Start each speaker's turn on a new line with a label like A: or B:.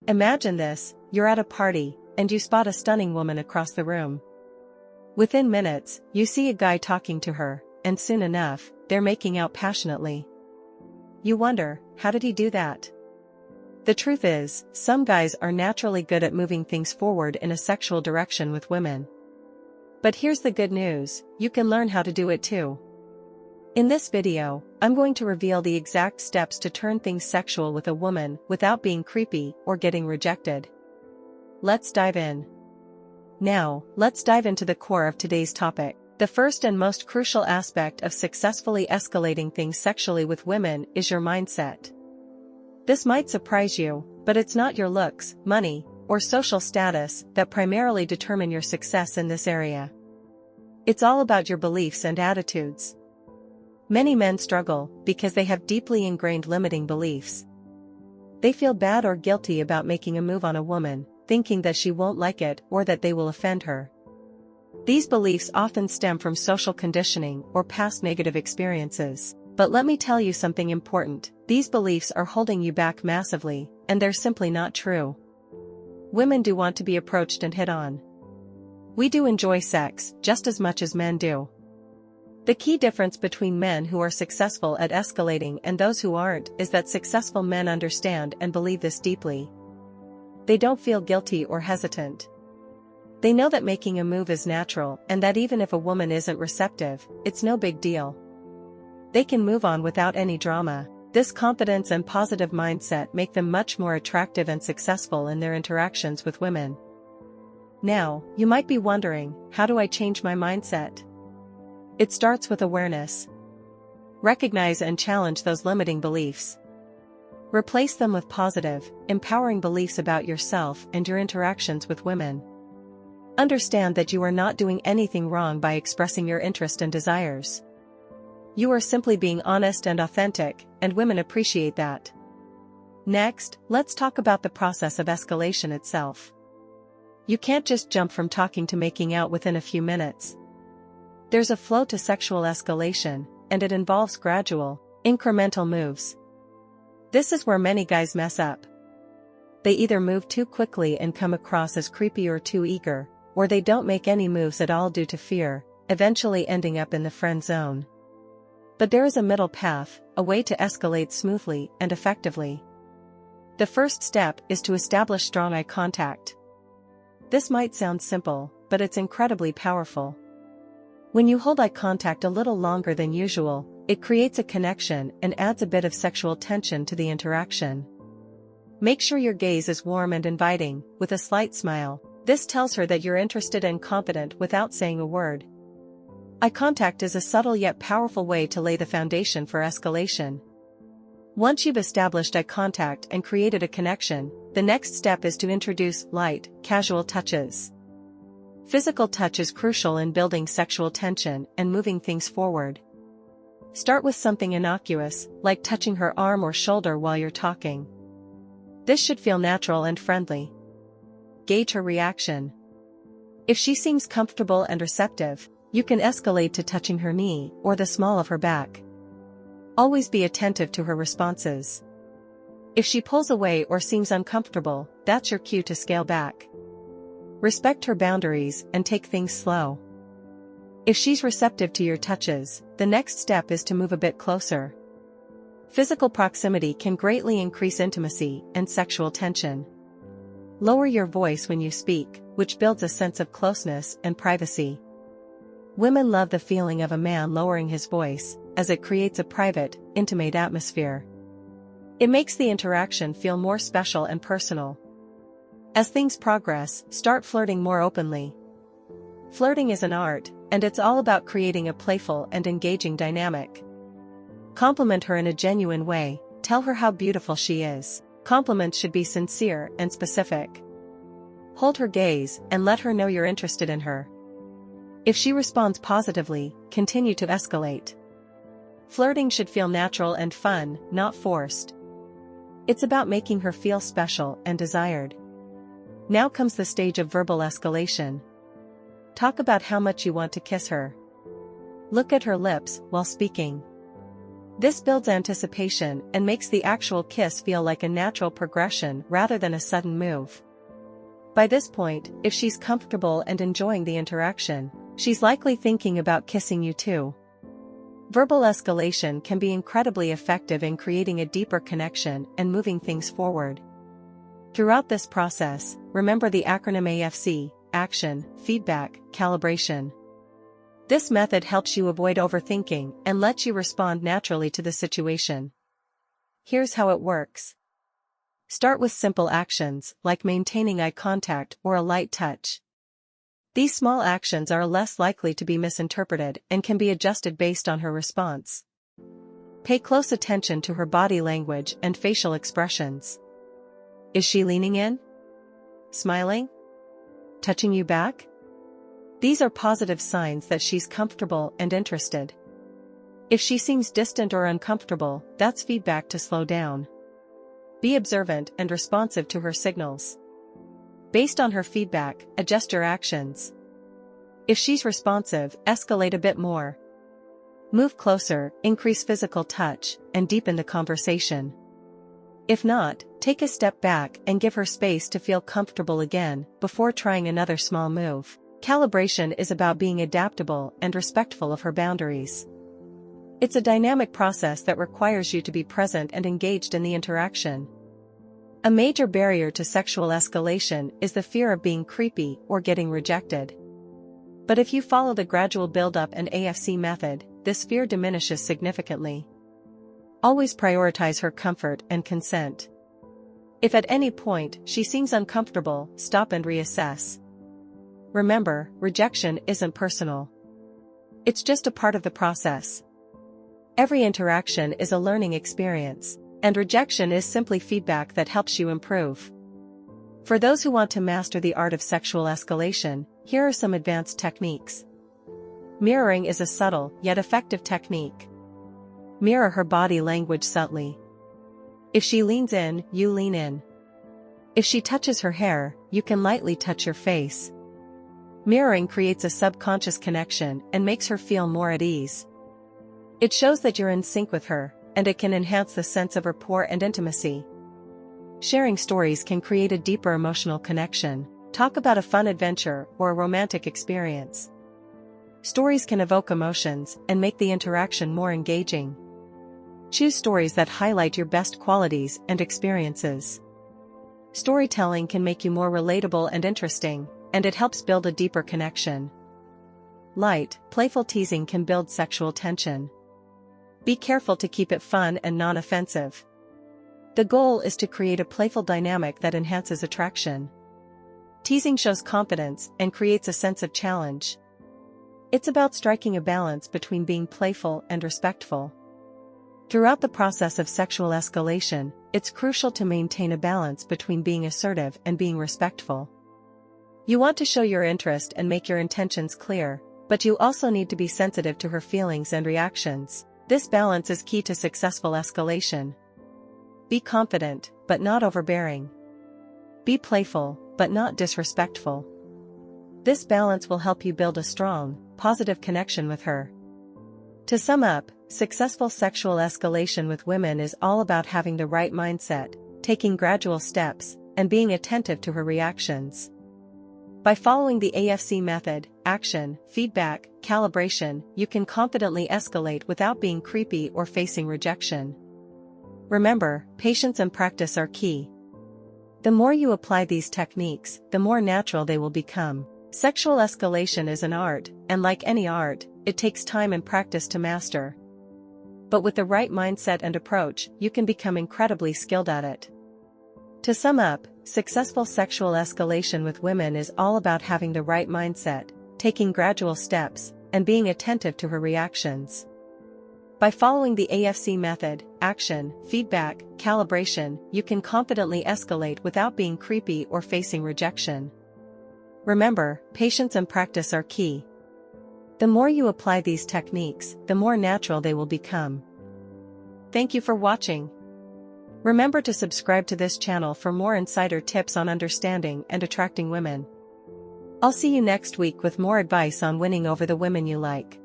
A: Imagine this, you're at a party, and you spot a stunning woman across the room. Within minutes, you see a guy talking to her, and soon enough, they're making out passionately. You wonder, how did he do that? The truth is, some guys are naturally good at moving things forward in a sexual direction with women. But here's the good news, you can learn how to do it too. In this video, I'm going to reveal the exact steps to turn things sexual with a woman without being creepy or getting rejected. Let's dive in. Now, let's dive into the core of today's topic. The first and most crucial aspect of successfully escalating things sexually with women is your mindset. This might surprise you, but it's not your looks, money, or social status that primarily determine your success in this area. It's all about your beliefs and attitudes. Many men struggle because they have deeply ingrained limiting beliefs. They feel bad or guilty about making a move on a woman, thinking that she won't like it or that they will offend her. These beliefs often stem from social conditioning or past negative experiences. But let me tell you something important, these beliefs are holding you back massively, and they're simply not true. Women do want to be approached and hit on. We do enjoy sex just as much as men do. The key difference between men who are successful at escalating and those who aren't is that successful men understand and believe this deeply. They don't feel guilty or hesitant. They know that making a move is natural and that even if a woman isn't receptive, it's no big deal. They can move on without any drama. This confidence and positive mindset make them much more attractive and successful in their interactions with women. Now, you might be wondering, how do I change my mindset? It starts with awareness. Recognize and challenge those limiting beliefs. Replace them with positive, empowering beliefs about yourself and your interactions with women. Understand that you are not doing anything wrong by expressing your interest and desires. You are simply being honest and authentic, and women appreciate that. Next, let's talk about the process of escalation itself. You can't just jump from talking to making out within a few minutes. There's a flow to sexual escalation, and it involves gradual, incremental moves. This is where many guys mess up. They either move too quickly and come across as creepy or too eager, or they don't make any moves at all due to fear, eventually ending up in the friend zone. But there is a middle path, a way to escalate smoothly and effectively. The first step is to establish strong eye contact. This might sound simple, but it's incredibly powerful. When you hold eye contact a little longer than usual, it creates a connection and adds a bit of sexual tension to the interaction. Make sure your gaze is warm and inviting, with a slight smile. This tells her that you're interested and confident without saying a word. Eye contact is a subtle yet powerful way to lay the foundation for escalation. Once you've established eye contact and created a connection, the next step is to introduce light, casual touches. Physical touch is crucial in building sexual tension and moving things forward. Start with something innocuous, like touching her arm or shoulder while you're talking. This should feel natural and friendly. Gauge her reaction. If she seems comfortable and receptive, you can escalate to touching her knee or the small of her back. Always be attentive to her responses. If she pulls away or seems uncomfortable, that's your cue to scale back. Respect her boundaries and take things slow. If she's receptive to your touches, the next step is to move a bit closer. Physical proximity can greatly increase intimacy and sexual tension. Lower your voice when you speak, which builds a sense of closeness and privacy. Women love the feeling of a man lowering his voice, as it creates a private, intimate atmosphere. It makes the interaction feel more special and personal. As things progress, start flirting more openly. Flirting is an art, and it's all about creating a playful and engaging dynamic. Compliment her in a genuine way, tell her how beautiful she is. Compliments should be sincere and specific. Hold her gaze and let her know you're interested in her. If she responds positively, continue to escalate. Flirting should feel natural and fun, not forced. It's about making her feel special and desired. Now comes the stage of verbal escalation. Talk about how much you want to kiss her. Look at her lips while speaking. This builds anticipation and makes the actual kiss feel like a natural progression rather than a sudden move. By this point, if she's comfortable and enjoying the interaction, she's likely thinking about kissing you too. Verbal escalation can be incredibly effective in creating a deeper connection and moving things forward. Throughout this process, remember the acronym AFC: action, feedback, calibration. This method helps you avoid overthinking and lets you respond naturally to the situation. Here's how it works. Start with simple actions, like maintaining eye contact or a light touch. These small actions are less likely to be misinterpreted and can be adjusted based on her response. Pay close attention to her body language and facial expressions. Is she leaning in? Smiling? Touching you back? These are positive signs that she's comfortable and interested. If she seems distant or uncomfortable, that's feedback to slow down. Be observant and responsive to her signals. Based on her feedback, adjust your actions. If she's responsive, escalate a bit more. Move closer, increase physical touch, and deepen the conversation. If not, take a step back and give her space to feel comfortable again before trying another small move. Calibration is about being adaptable and respectful of her boundaries. It's a dynamic process that requires you to be present and engaged in the interaction. A major barrier to sexual escalation is the fear of being creepy or getting rejected. But if you follow the gradual build-up and AFC method, this fear diminishes significantly. Always prioritize her comfort and consent. If at any point she seems uncomfortable, stop and reassess. Remember, rejection isn't personal. It's just a part of the process. Every interaction is a learning experience, and rejection is simply feedback that helps you improve. For those who want to master the art of sexual escalation, here are some advanced techniques. Mirroring is a subtle yet effective technique. Mirror her body language subtly. If she leans in, you lean in. If she touches her hair, you can lightly touch your face. Mirroring creates a subconscious connection and makes her feel more at ease. It shows that you're in sync with her, and it can enhance the sense of rapport and intimacy. Sharing stories can create a deeper emotional connection. Talk about a fun adventure or a romantic experience. Stories can evoke emotions and make the interaction more engaging. Choose stories that highlight your best qualities and experiences. Storytelling can make you more relatable and interesting, and it helps build a deeper connection. Light, playful teasing can build sexual tension. Be careful to keep it fun and non-offensive. The goal is to create a playful dynamic that enhances attraction. Teasing shows confidence and creates a sense of challenge. It's about striking a balance between being playful and respectful. Throughout the process of sexual escalation, it's crucial to maintain a balance between being assertive and being respectful. You want to show your interest and make your intentions clear, but you also need to be sensitive to her feelings and reactions. This balance is key to successful escalation. Be confident, but not overbearing. Be playful, but not disrespectful. This balance will help you build a strong, positive connection with her. To sum up, successful sexual escalation with women is all about having the right mindset, taking gradual steps, and being attentive to her reactions. By following the AFC method, action, feedback, calibration, you can confidently escalate without being creepy or facing rejection. Remember, patience and practice are key. The more you apply these techniques, the more natural they will become. Sexual escalation is an art, and like any art, it takes time and practice to master. But with the right mindset and approach, you can become incredibly skilled at it. To sum up, successful sexual escalation with women is all about having the right mindset, taking gradual steps, and being attentive to her reactions. By following the AFC method, action, feedback, calibration, you can confidently escalate without being creepy or facing rejection. Remember, patience and practice are key. The more you apply these techniques, the more natural they will become. Thank you for watching. Remember to subscribe to this channel for more insider tips on understanding and attracting women. I'll see you next week with more advice on winning over the women you like.